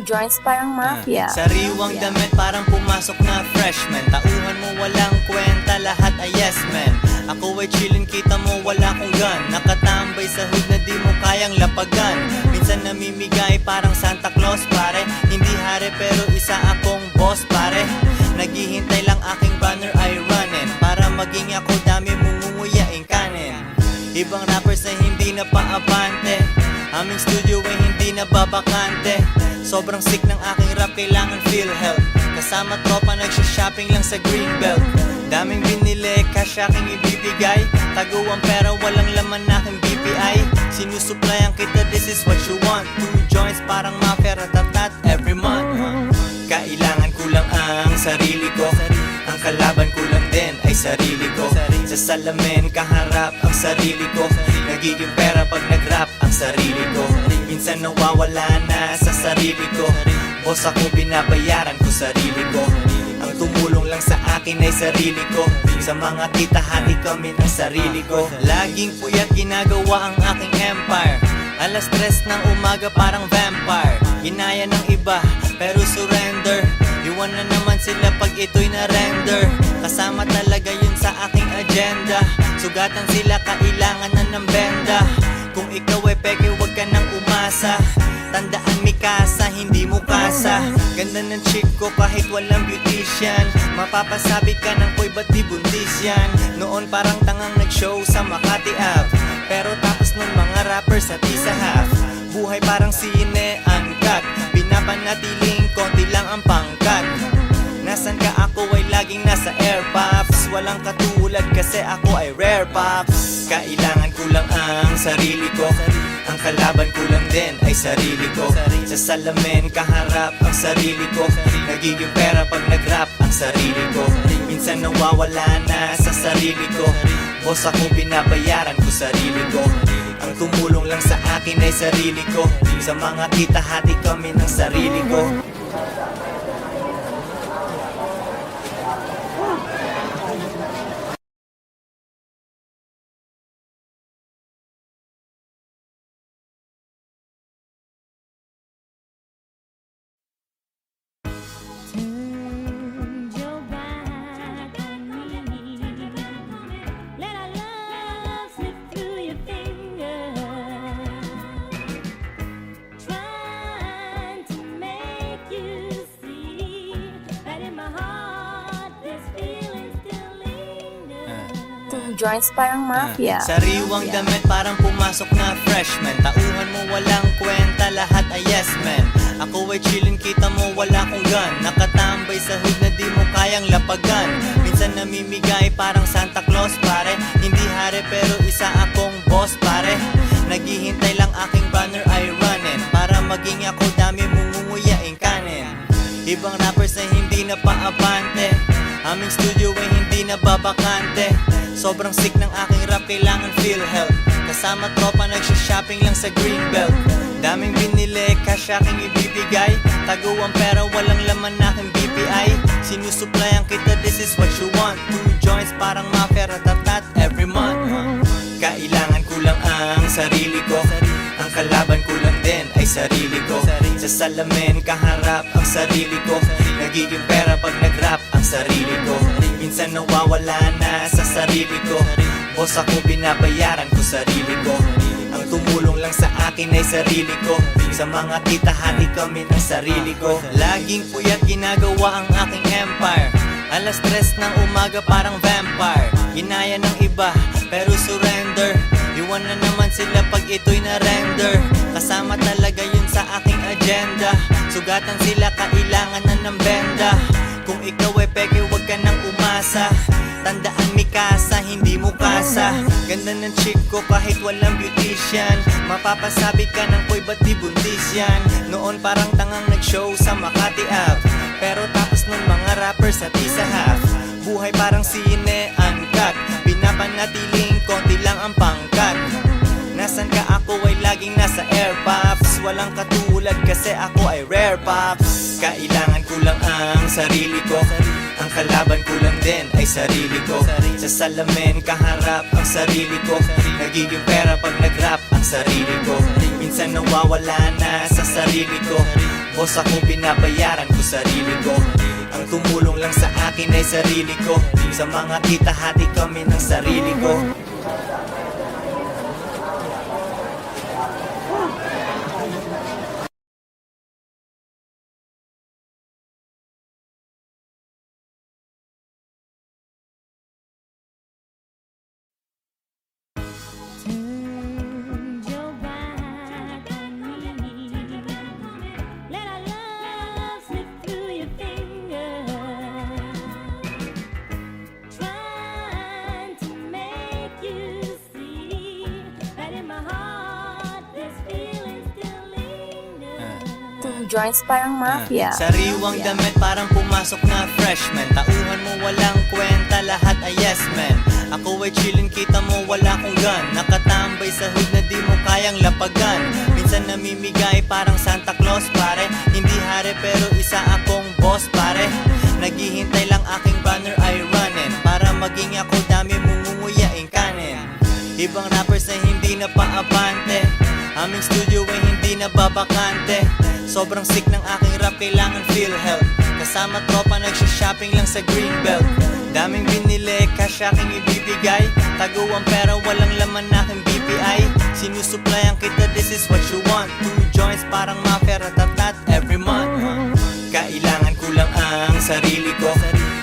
joints parang mafia. Sariwang damit parang pumasok na freshman. Tauhan mo walang kwenta, lahat ay yes men. Ako ay chillin, kita mo wala kong gun. Nakatambay sa hood na di mo kayang lapagan. Minsan namimigay parang Santa Claus pare. Hindi hari pero isa akong boss pare. Naghihintay lang aking banner ay runnin. Para maging ako dami mungunguyaing kanin. Ibang rappers na hindi na paabante. Aming studio ay hindi na babakante. Sobrang sick ng aking rap, kailangan feel help. Kasama tropa nagsha-shopping lang sa Greenbelt. Daming binili, cash aking ibibigay. Taguang pera, walang laman aking BPI. Sinusuplayan kita, this is what you want. 2 joints parang mafia, ratatat every month. Kailangan ko lang ang sarili ko. Ang kalaban ko lang din ay sarili ko. Sa salamin kaharap ang sarili ko. Nagiging pera pag nag-rap ang sarili ko. Minsan nawawala na sa sarili ko. Boss ako, binabayaran ko sarili ko. Ang tumulong lang sa akin ay sarili ko. Sa mga kita hati kami ng sarili ko. Laging puyat ginagawa ang aking empire. Alas 3 ng umaga parang vampire. Ginaya ng iba pero surrender. Iwan na naman sila pag ito'y na-render. Kasama talaga yun sa aking agenda. Sugatan sila, kailangan na ng benda. Kung ikaw ay peke, wag ka nang umasa. Tandaan Mikasa, hindi mo kasa. Ganda ng chick ko kahit walang beautician. Mapapasabi ka ng koy ba't di buntis yan. Noon parang tangang nag-show sa Makati Ave. Pero tapos nun mga rappers at isa half. Buhay parang sine, uncut. Pinapanatiling konti lang ang pangkat. Nasan ka, ako ay laging nasa air pops. Walang katulad kasi ako ay rare pops. Kailangan ko lang ang sarili ko. Ang kalaban ko lang din ay sarili ko. Sa salamin kaharap ang sarili ko. Nagiging pera pag nag-rap ang sarili ko. Minsan nawawala na sa sarili ko. Boss ako, binabayaran ko sarili ko. Ang tumulong lang sa akin ay sarili ko. Sa mga kita hati kami ng sarili ko. Joints parang mafia. Sariwang damit parang pumasok na freshman. Tauhan mo walang kwenta, lahat ay yes men. Ako ay chillin, kita mo wala kong gun. Nakatambay sa hood na di mo kayang lapagan. Minsan namimigay parang Santa Claus pare. Hindi hari pero isa akong boss pare. Naghihintay lang aking banner ay runnin. Para maging ako dami mungunguyaing kanin. Ibang rappers na hindi na paabante. Aming studio ay hindi na babakante. Sobrang sick ng aking rap, kailangan feel help. Kasama tropa nagsha-shopping lang sa Greenbelt. Daming binili, cash aking ibibigay. Taguang pera, walang laman aking BPI. Sinusuplayan kita, this is what you want. 2 joints parang mafia, ratatat every month. Kailangan ko lang ang sarili ko. Ang kalaban ko lang din ay sarili ko. Sa salamin kaharap ang sarili ko. Nagiging pera pag nag-rap ang sarili ko. Minsan nawawala na sa sarili ko. Boss ako, binabayaran ko sarili ko. Ang tumulong lang sa akin ay sarili ko. Sa mga kita hati kami ng sarili ko. Laging puyat ginagawa ang aking empire. Alas 3 ng umaga parang vampire. Ginaya ng iba pero surrender. Iwan na naman sila pag ito'y na-render. Kasama talaga yun sa aking agenda. Sugatan sila, kailangan na ng benda. Kung ikaw ay peke, wag ka nang umasa. Tandaan Mikasa, hindi mo kasa. Ganda ng chick ko kahit walang beautician. Mapapasabi ka ng koy ba't di buntis yan. Noon parang tangang nag-show sa Makati Ave. Pero tapos nun mga rappers at isa half. Buhay parang sine, uncut. Pinapanatiling konti lang ang pangkat. Nasan ka, ako ay laging nasa air pops. Walang katulad kasi ako ay rare pops. Kailangan ko lang ang sarili ko. Ang kalaban ko lang din ay sarili ko. Sa salamin kaharap ang sarili ko. Nagiging pera pag nag-rap ang sarili ko. Minsan nawawala na sa sarili ko. Boss ako, binabayaran ko sarili ko. Ang tumulong lang sa akin ay sarili ko. Sa mga kita, hati kami ng sarili ko. Turn your back on me. Let our love slip through your fingers. Trying to make you see that in my heart this feeling still lingers. Two joints parang mafia. Sariwang damit parang pumasok na freshman. Tauhan mo walang kwenta, lahat ay yes man. Ako ay chillin', kita mo wala kong gun. Nakatambay sa hood na di mo kayang lapagan. Minsan namimigay parang Santa Claus pare. Hindi hari pero isa akong boss pare. Naghihintay lang aking banner ay runnin'. Para maging ako dami mungunguyaing kanin. Ibang rappers ay hindi na paabante. Aming studio ay hindi na babakante. Sobrang sick ng aking rap, kailangan feel help. Kasama tropa, nagsha-shopping lang sa Greenbelt. Daming binili, cash aking ibibigay. Tago ang pera, walang laman aking BPI. Sinusuplayan kita, this is what you want. 2 joints, parang mafia, ratatat every month. Kailangan ko lang ang sarili ko.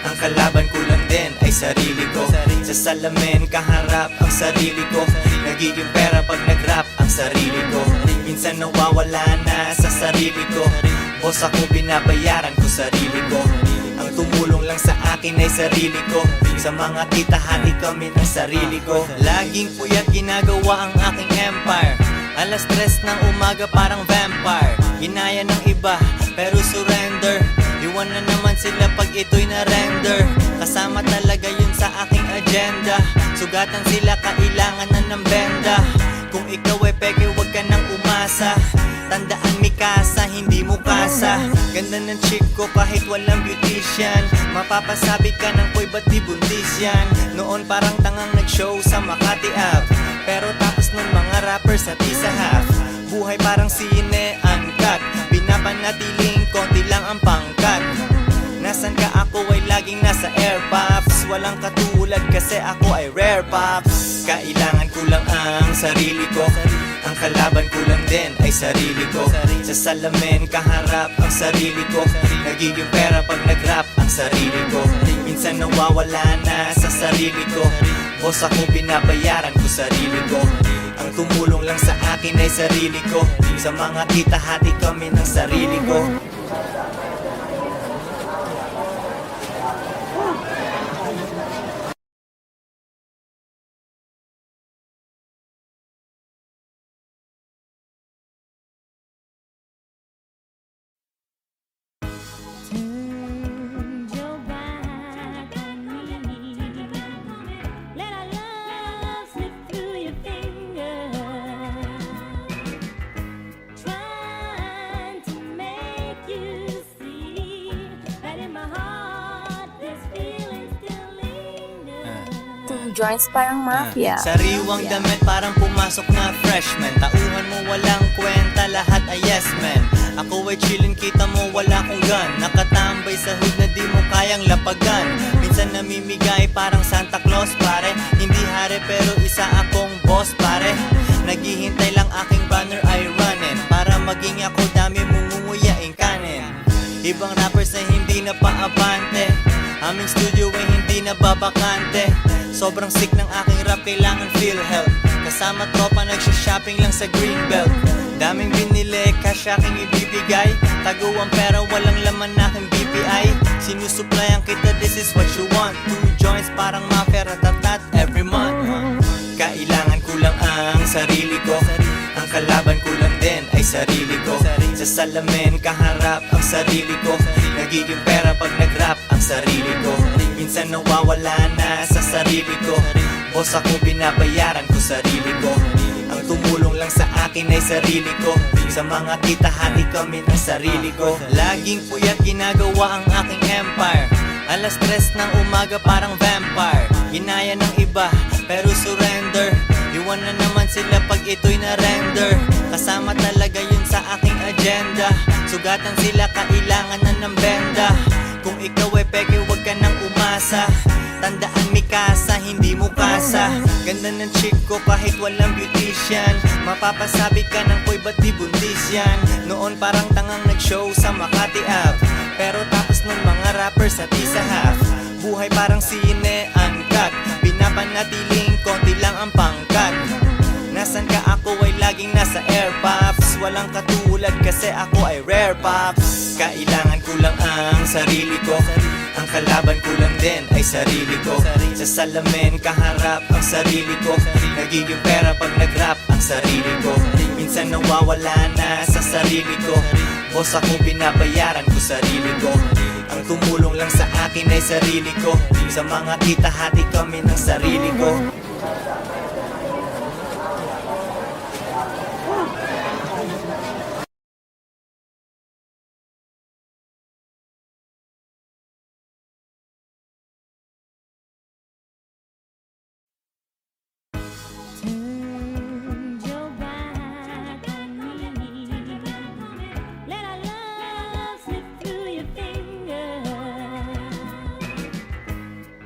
Ang kalaban ko lang din ay sarili ko. Sa salamin, kaharap ang sarili ko. Nagiging pera pag nag-rap ang sarili ko. Minsan nawawala na sa sarili ko. Boss ako, binabayaran ko sarili ko. Ang tumulong lang sa akin ay sarili ko. Sa mga kita, hati kami ng sarili ko. Laging puyat ginagawa ang aking empire. Alas 3 ng umaga parang vampire. Ginaya ng iba pero surrender. Iwan na naman sila pag ito'y na-render. Kasama talaga yun sa aking agenda. Sugatan sila, kailangan na ng benda. Kung ikaw ay peke, wag ka nang umasa. Tandaan Mikasa, hindi mo kasa. Ganda ng chick ko kahit walang beautician. Mapapasabi ka ng boy, ba't di buntis yan? Noon parang tangang nag-show sa Makati Ave. Pero tapos nun mga rappers at isa half. Buhay parang sine, uncut. Pinapanatiling konti lang ang pangkat. Nasan ka, ako ay laging nasa air pops. Walang katulad kasi ako ay rare pops. Kailangan ko lang ang sarili ko. Ang kalaban ko lang din ay sarili ko. Sa salamin, kaharap ang sarili ko. Nagiging pera pag nag-rap ang sarili ko. Minsan nawawala na sa sarili ko. Boss ako, binabayaran ko sarili ko. Ang tumulong lang sa akin ay sarili ko. Sa mga kita, hati kami ng sarili ko. Turn your back on me. Let our love slip through your fingers. Trying to make you see that in my heart this feeling still lingers. Two joints parang mafia. Sariwang damit parang pumasok na freshman. Tauhan mo walang kwenta, lahat ay yes man. Ako ay chillin', kita mo wala kong gun. Nakatambay sa hood na di mo kayang lapagan. Minsan namimigay parang Santa Claus pare. Hindi hari pero isa akong boss pare. Naghihintay lang aking banner ay runnin'. Para maging ako dami mungunguyaing kanin. Ibang rappers ay hindi na paabante. Aming studio ay hindi na babakante. Sobrang sick ng aking rap, kailangan feel help. Kasama tropa, nagsha-shopping lang sa Greenbelt. Daming binili, cash aking ibibigay. Tago ang pera, walang laman aking BPI. Sinusuplayan kita, this is what you want. 2 joints, parang mafia, ratatat every month. Kailangan ko lang ang sarili ko. Ang kalaban ko lang din ay sarili ko. Sa salamin, kaharap ang sarili ko. Nagiging pera pag nag-rap ang sarili ko. Minsan nawawala na sa sarili ko. Boss ako, binabayaran ko sarili ko. Ang tumulong lang sa akin ay sarili ko. Sa mga kita, hati kami ng sarili ko. Laging puyat ginagawa ang aking empire. Alas 3 ng umaga parang vampire. Ginaya ng iba pero surrender. Iwan Iwan na naman sila pag ito'y na-render. Kasama talaga yun sa aking agenda. Sugatan sila, kailangan na ng benda. Kung ikaw ay peke, wag ka nang umasa. Tandaan, Mikasa, hindi mo kasa. Ganda ng chick ko kahit walang beautician. Mapapasabi ka ng koy, ba't di buntis yan? Noon parang tangang nag-show sa Makati Ave, pero tapos nun mga rappers at isa half. Buhay parang sine, uncut. Pinapanatiling konti lang ang pangkat. Nasan ka, ako ay laging nasa air pops. Walang katulad kasi ako ay rare pops. Kailangan ko lang ang sarili ko. Ang kalaban ko lang din ay sarili ko. Sa salamin kaharap ang sarili ko. Nagiging pera pag nag-rap ang sarili ko. Minsan nawawala na sa sarili ko. Boss ako, binabayaran ko sarili ko. Ang tumulong lang sa akin ay sarili ko. Sa mga kita hati kami ng sarili ko. Turn your back on me. Let our love slip through your fingers.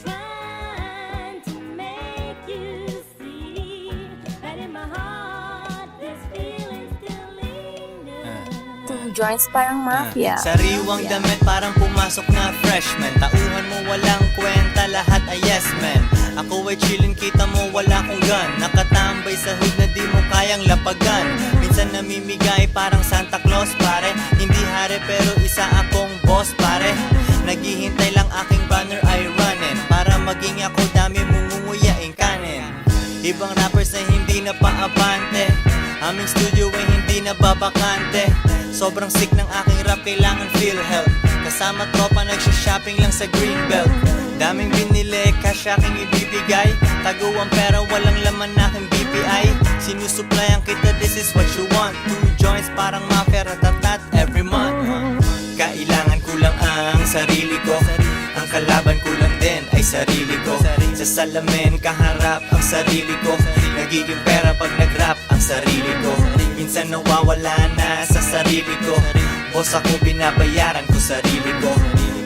Trying to make you see that in my heart this feeling still lingers. 2 joints parang mafia. Sariwang damit parang pumasok na freshman. Tauhan mo walang kwenta, lahat ay yes man. Ako ay chillin', kita mo wala kong gun. Nakatambay sa hood na di mo kayang lapagan. Minsan namimigay parang Santa Claus pare. Hindi hari pero isa akong boss pare. Naghihintay lang aking banner ay runnin'. Para maging ako dami mungunguyaing kanin. Ibang rappers na hindi na paabante. Aming studio ay hindi na babakante. Sobrang sick ng aking rap, kailangan feel help. Kasama tropa nagsha-shopping lang sa Greenbelt. Daming binili, cash aking ibibigay. Tago ang pera, walang laman aking BPI. Sinusuplayan kita, this is what you want. 2 joints parang mafia, ratatat every month. Kailangan ko lang ang sarili ko. Ang kalaban ko lang din ay sarili ko. Sa salamin kaharap ang sarili ko. Nagiging pera pag nag-rap ang sarili ko. Minsan nawawala na sa sarili ko. Boss ako, binabayaran ko sarili ko.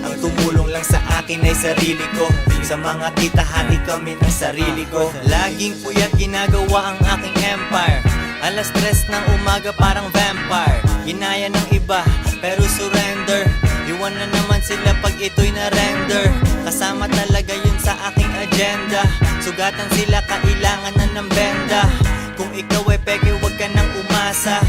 Ang tumulong lang sa akin ay sarili ko. Sa mga kita hati kami ng sarili ko. Laging puyat ginagawa ang aking empire. Alas 3 ng umaga parang vampire. Ginaya ng iba pero surrender. Iwan na naman sila pag ito'y na-render. Kasama talaga yun sa aking agenda. Sugatan sila, kailangan na ng benda. Kung ikaw ay peke, wag ka nang umasa.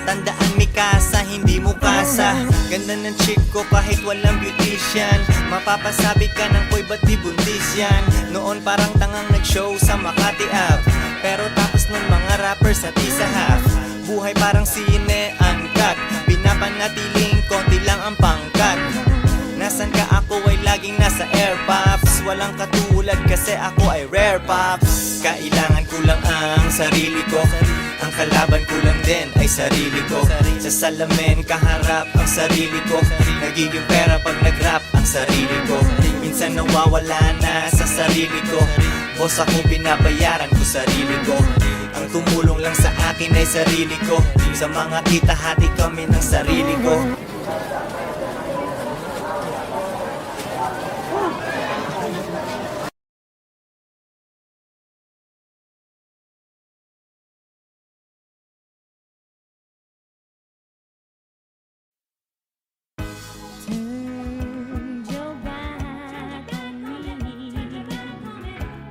Tandaan, Mikasa, hindi mo kasa. Ganda ng chick ko kahit walang beautician. Mapapasabi ka ng koy, ba't di buntis yan? Noon parang tangang nag-show sa Makati Ave, pero tapos nun mga rappers at isa half. Buhay parang sine, uncut. Pinapanatiling konti lang ang pangkat. Nasan ka, ako ay laging nasa air pops. Walang katulad kasi ako ay rare pops. Kailangan ko lang ang sarili ko. Ang kalaban ko lang din ay sarili ko. Sa salamin kaharap ang sarili ko. Nagiging pera pag nag-rap ang sarili ko. Minsan nawawala na sa sarili ko. Boss ako, binabayaran ko sarili ko. Ang tumulong lang sa akin ay sarili ko. Sa mga kita hati kami ng sarili ko. Turn your back on me.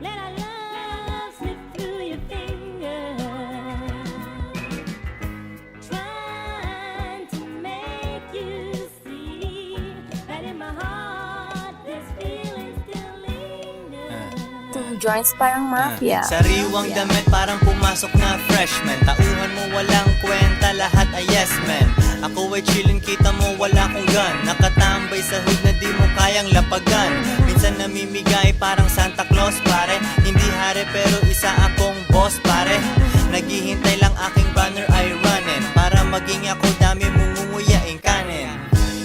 Let our love slip through your fingers. Trying to make you see that in my heart this feeling still lingers. 2 joints parang mafia. Sariwang damit parang pumasok na freshman. Tauhan mo walang kwenta, lahat ay yes man. Ako ay chillin', kita mo wala kong gun. Nakatambay sa hood na di mo kayang lapagan. Minsan namimigay parang Santa Claus pare. Hindi hari pero isa akong boss pare. Naghihintay lang aking banner ay runnin'. Para maging ako dami mungunguyaing kanin.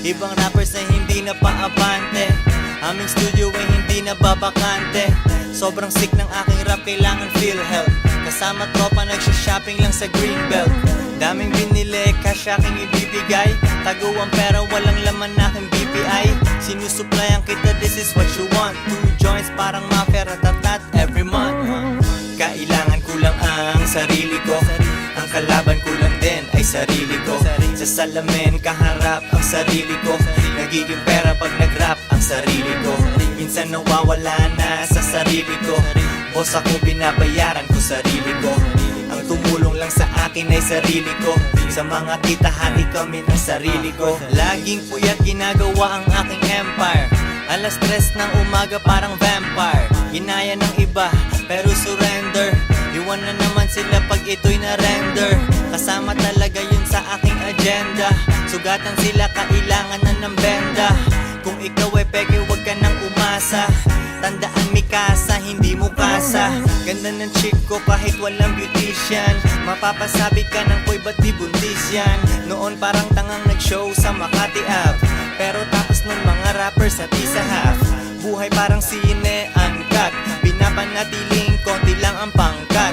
Ibang rappers na hindi na paabante. Aming studio ay hindi na babakante. Sobrang sick ng aking rap, kailangan feel help. Kasama tropa nagsha-shopping lang sa Greenbelt. Daming binili, cash aking ibibigay. Tago ang pera, walang laman aking BPI. Sinusuplayan kita, this is what you want. 2 joints parang mafia, ratatat every month. Kailangan ko lang ang sarili ko. Ang kalaban ko lang din ay sarili ko. Sa salamin kaharap ang sarili ko. Nagiging pera pag nag-rap ang sarili ko. Minsan nawawala na sa sarili ko. Boss ako, binabayaran ko sarili ko. Ang tumulong lang sa akin ay sarili ko. Sa mga tita hati kami ng sarili ko. Laging puyat ginagawa ang aking empire. Alas 3 ng umaga parang vampire. Ginaya ng iba pero surrender. Iwan na naman sila pag ito'y na-render. Kasama talaga yun sa aking agenda. Sugatan sila, kailangan na ng benda. Kung ikaw ay peke, wag ka nang umasa. Tandaan Mikasa, hindi mo kasa. Ganda ng chick ko kahit walang beautician. Mapapasabi ka ng koy ba't di buntis yan. Noon parang tangang nag-show sa Makati Ave. Pero tapos nun mga rappers at isa half. Buhay parang sine, uncut. Pinapanatiling konti lang ang pangkat.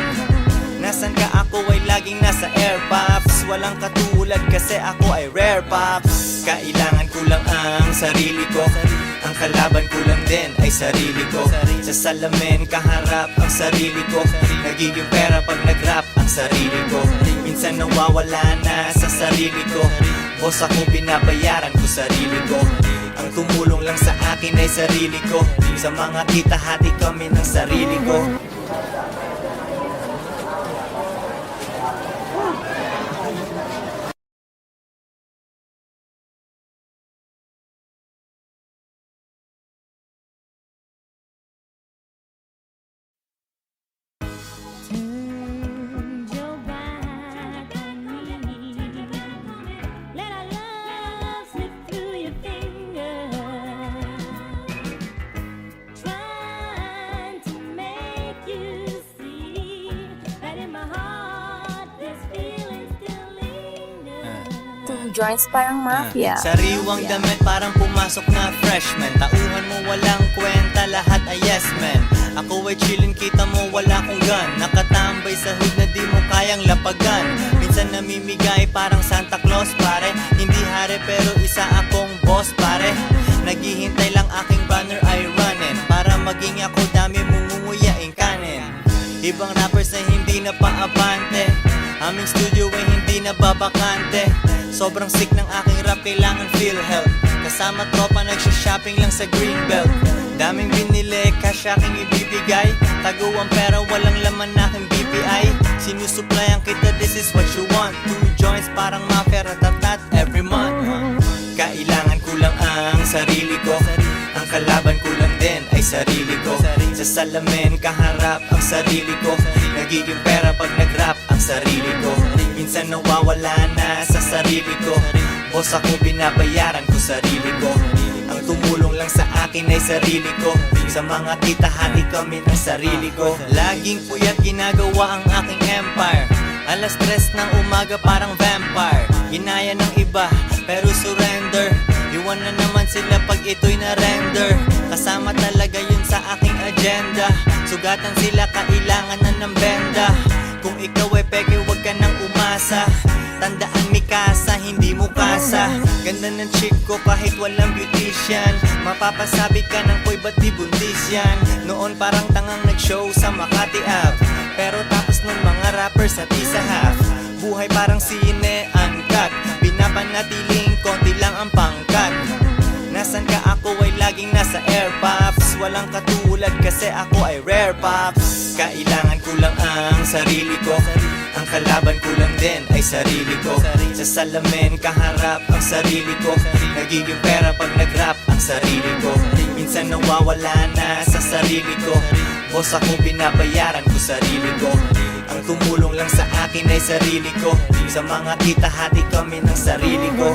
Nasan ka, ako ay laging nasa air pops. Walang katulad kasi ako ay rare pops. Kailangan ko lang ang sarili ko. Ang kalaban ko lang din ay sarili ko. Sa salamin kaharap ang sarili ko. Nagiging pera pag nag-rap ang sarili ko. Minsan nawawala na sa sarili ko. Boss ako, binabayaran ko sarili ko. Ang tumulong lang sa akin ay sarili ko. Sa mga tita hati kami ng sarili ko. Turn your back on me. Let our love slip through your fingers. Trying to make you see that in my heart this feeling still lingers. 2 joints parang mafia. Sariwang damit parang pumasok na freshman. Tauhan mo walang kwenta, lahat ay yes men. Ako ay chillin, kita mo wala kong gun. Nakatambay sa hood na di mo kayang lapagan. Minsan namimigay parang Santa Claus pare. Hindi hari pero isa akong boss pare. Naghihintay lang aking banner ay running. Para maging ako dami mungunguyaing kanin. Ibang rappers ay hindi na paabante. Aming studio ay hindi na babakante. Sobrang sick ng aking rap, kailangan feel help. Kasama tropa nagsha-shopping lang sa Greenbelt. Daming binili, cash aking ibibigay. Tago ang pera, walang laman aking BPI. Sinusuplayan kita, this is what you want. 2 joints parang mafia, ratatat every month. Kailangan ko lang ang sarili ko. Ang kalaban ko lang din ay sarili ko. Sa salamin kaharap ang sarili ko. Nagiging pera pag nag-rap ang sarili ko. Minsan nawawala na sa sarili ko. Boss ako, binabayaran ko sarili ko. Ang tumulong lang sa akin ay sarili ko. Sa mga tita hati kami ng sarili ko. Laging puyat ginagawa ang aking empire. Alas 3 ng umaga parang vampire. Ginaya ng iba pero surrender. Iwan na naman sila pag ito'y na-render. Kasama talaga yun sa aking agenda. Sugatan sila, kailangan na ng benda. Kung ikaw ay peke, wag ka nang umasa. Tandaan Mikasa, hindi mo kasa. Ganda ng chick ko kahit walang beautician. Mapapasabi ka ng koy ba't di buntis yan. Noon parang tangang nag-show sa Makati Ave. Pero tapos nun mga rappers at isa half. Buhay parang sine, uncut. Pinapanatiling konti lang ang pangkat. Nasan ka, ako ay laging nasa air pops. Walang katulad kasi ako ay rare pops. Kailangan ko lang ang sarili ko. Ang kalaban ko lang din ay sarili ko. Sa salamin kaharap ang sarili ko. Nagiging pera pag nag-rap ang sarili ko. Minsan nawawala na sa sarili ko. Boss ako, binabayaran ko sarili ko. Ang tumulong lang sa akin ay sarili ko. Sa mga tita hati kami ng sarili ko.